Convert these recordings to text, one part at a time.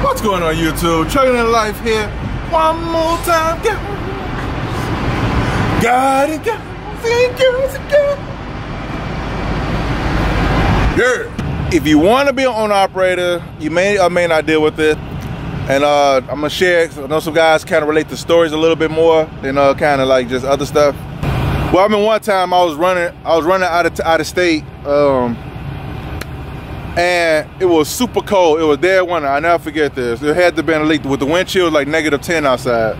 What's going on YouTube? Trucking in Life here. One more time. Got it. Yeah. If you want to be an owner operator, you may or may not deal with it. And I'm gonna share. I know some guys kind of relate to stories a little bit more than kind of like just other stuff. Well, I mean, one time I was running out of state, and it was super cold. It was dead winter. I never forget this. It had to have been at least with the wind chill like -10 outside.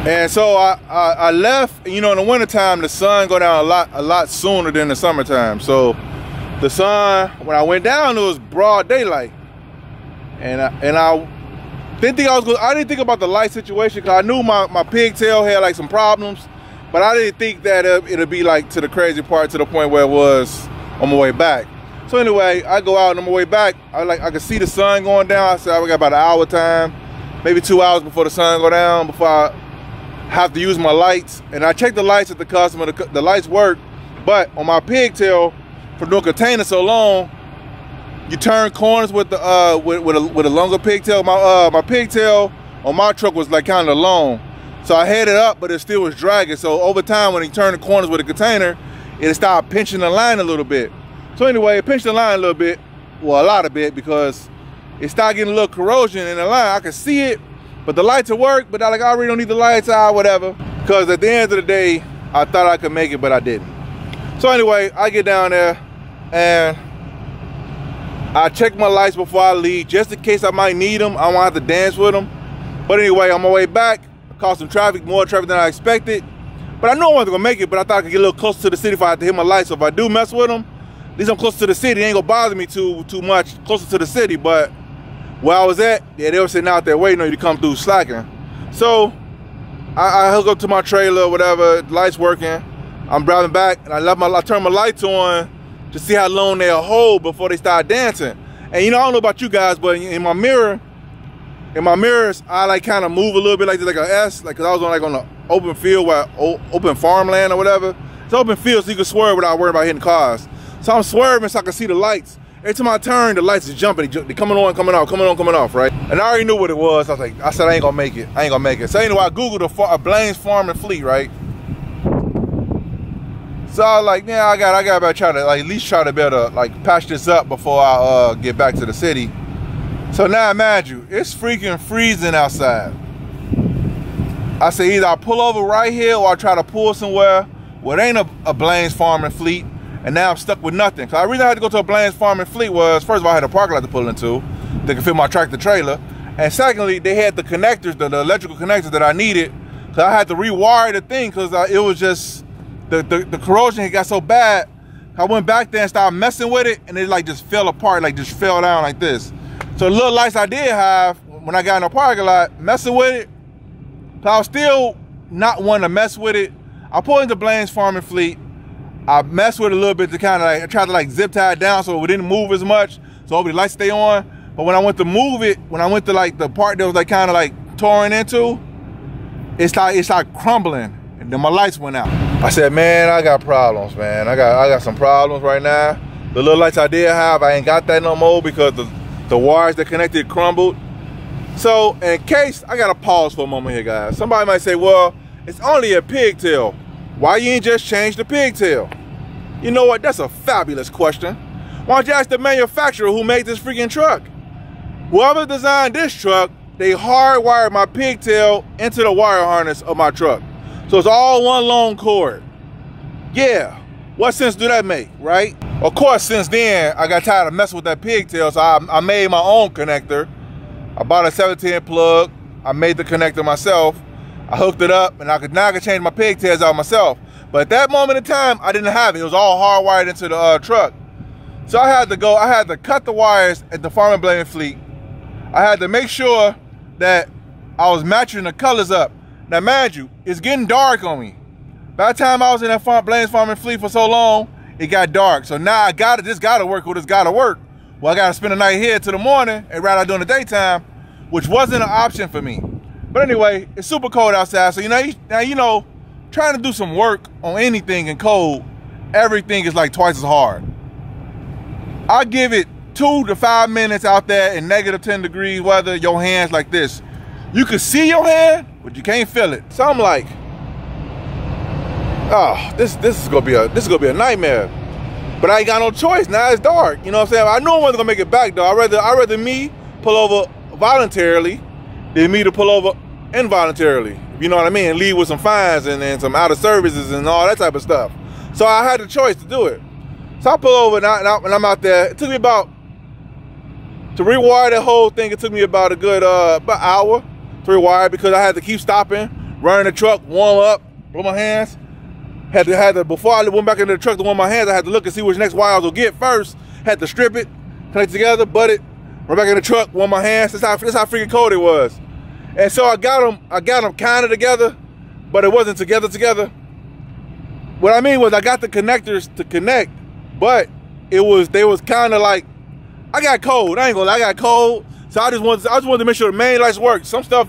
And so I left. You know, in the wintertime, the sun go down a lot sooner than the summertime. So the sun, when I went down, it was broad daylight. And I didn't think I didn't think about the light situation because I knew my pigtail had like some problems, but I didn't think that it'd be like to the crazy part, to the point where it was on my way back. So anyway, I go out and on my way back, I could see the sun going down. I said I got about an hour time, maybe 2 hours before the sun go down, before I have to use my lights. And I checked the lights at the customer. The lights work, but on my pigtail, for doing container so long, you turn corners with the with a longer pigtail. My pigtail on my truck was like kind of long, so I had it up, but it still was dragging. So over time, when you turn the corners with a container, it started pinching the line a little bit. So anyway, it pinched the line a little bit, well, a lot of bit, because it started getting a little corrosion in the line. I could see it, but the lights would work, but I really don't need the lights out, whatever. Because at the end of the day, I thought I could make it, but I didn't. So anyway, I get down there and I check my lights before I leave, just in case I might need them. I won't have to dance with them. But anyway, on my way back, I caused some traffic, more traffic than I expected. But I knew I wasn't gonna make it, but I thought I could get a little closer to the city if I had to hit my lights. So if I do mess with them, at least I'm close to the city. It ain't gonna bother me too much, closer to the city. But where I was at, yeah, they were sitting out there waiting on you to come through slacking. So I hook up to my trailer, whatever, lights working. I'm driving back, and I turn my lights on to see how long they'll hold before they start dancing. And you know, I don't know about you guys, but in my mirrors, I like kind of move a little bit like this, like an S, like, cause I was on the open field, open farmland or whatever. It's open field, so you can swerve without worrying about hitting cars. So I'm swerving so I can see the lights. Every time I turn, the lights is jumping. They're coming on, coming off, coming on, coming off, right? And I already knew what it was. I said I ain't gonna make it. I ain't gonna make it. So anyway, I Googled a Blaines Farm and Fleet, right? So I was like, yeah, I gotta try to at least try to be able to like patch this up before I get back to the city. So now imagine, it's freaking freezing outside. I say either I pull over right here or I try to pull somewhere where it ain't a Blaines Farm and Fleet, and now I'm stuck with nothing. Cause the reason I had to go to a Blaines Farm and Fleet was, first of all, I had a parking lot to pull into that could fit my tractor trailer, and secondly, they had the connectors, the electrical connectors that I needed, cause I had to rewire the thing, cause it was just the corrosion had got so bad. I went back there and started messing with it, and it like just fell apart, like just fell down like this. So the little lights I did have when I got in the parking lot, messing with it, so I was still not wanting to mess with it. I pulled into Blaines Farm and Fleet. I messed with it a little bit to kind of like, I tried to like zip tie it down so it didn't move as much, so hopefully the lights stay on. But when I went to move it, when I went to like the part that was like kind of like touring into, it started crumbling, and then my lights went out. I said, man, I got problems, man. I got some problems right now. The little lights I did have, I ain't got that no more because the wires that connected crumbled. So in case, I gotta pause for a moment here, guys. Somebody might say, well, it's only a pigtail. Why you ain't just change the pigtail? You know what, that's a fabulous question. Why don't you ask the manufacturer who made this freaking truck? Whoever designed this truck, they hardwired my pigtail into the wire harness of my truck. So it's all one long cord. Yeah, what sense do that make, right? Of course, since then, I got tired of messing with that pigtail, so I made my own connector. I bought a 710 plug. I made the connector myself. I hooked it up, and now I could change my pigtails out myself. But at that moment in time, I didn't have it. It was all hardwired into the truck. So I had to cut the wires at the Farm and Blaine Fleet. I had to make sure that I was matching the colors up. Now, mind you, it's getting dark on me. By the time I was in that Blaines Farm and Fleet for so long, it got dark. So now this gotta work with this gotta work. Well, I gotta spend the night here till the morning and rather during the daytime, which wasn't an option for me. But anyway, it's super cold outside. So you know, trying to do some work on anything in cold, everything is like twice as hard. I give it 2 to 5 minutes out there in -10 weather, your hands like this. You can see your hand, but you can't feel it. So I'm like, oh, this is gonna be a nightmare. But I ain't got no choice. Now it's dark. You know what I'm saying? I knew I wasn't gonna make it back though. I'd rather me pull over voluntarily than me to pull over involuntarily. You know what I mean? Leave with some fines and some out of services and all that type of stuff. So I had the choice to do it. So I pull over and I'm out there. It took me to rewire the whole thing. It took me about a good about hour to rewire because I had to keep stopping, running the truck, warm up, blow my hands. Had to before I went back into the truck to warm my hands, I had to look and see which next wires will get first. Had to strip it, connect together, butt it, run back in the truck, warm my hands. That's how freaking cold it was. And so I got them kind of together, but it wasn't together. What I mean was I got the connectors to connect, but they was kind of like, I got cold. I ain't gonna lie, I got cold. So I just wanted to make sure the main lights worked. Some stuff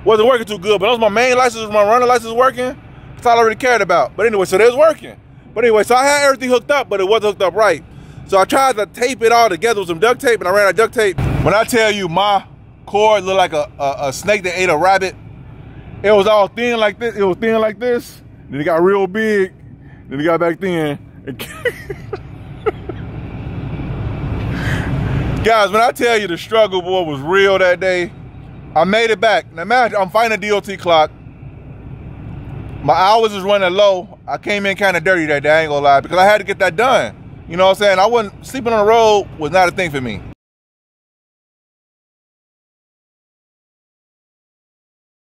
wasn't working too good, but those my main license, my running license working. That's all I really cared about. But anyway, so they was working. But anyway, so I had everything hooked up, but it wasn't hooked up right. So I tried to tape it all together with some duct tape, and I ran out of duct tape. When I tell you my cord looked like a snake that ate a rabbit, it was all thin like this. It was thin like this. Then it got real big. Then it got back thin. Guys, when I tell you the struggle, boy, was real that day, I made it back. Now imagine, I'm fighting a DOT clock. My hours is running low. I came in kind of dirty that day, I ain't gonna lie, because I had to get that done. You know what I'm saying? Sleeping on the road was not a thing for me.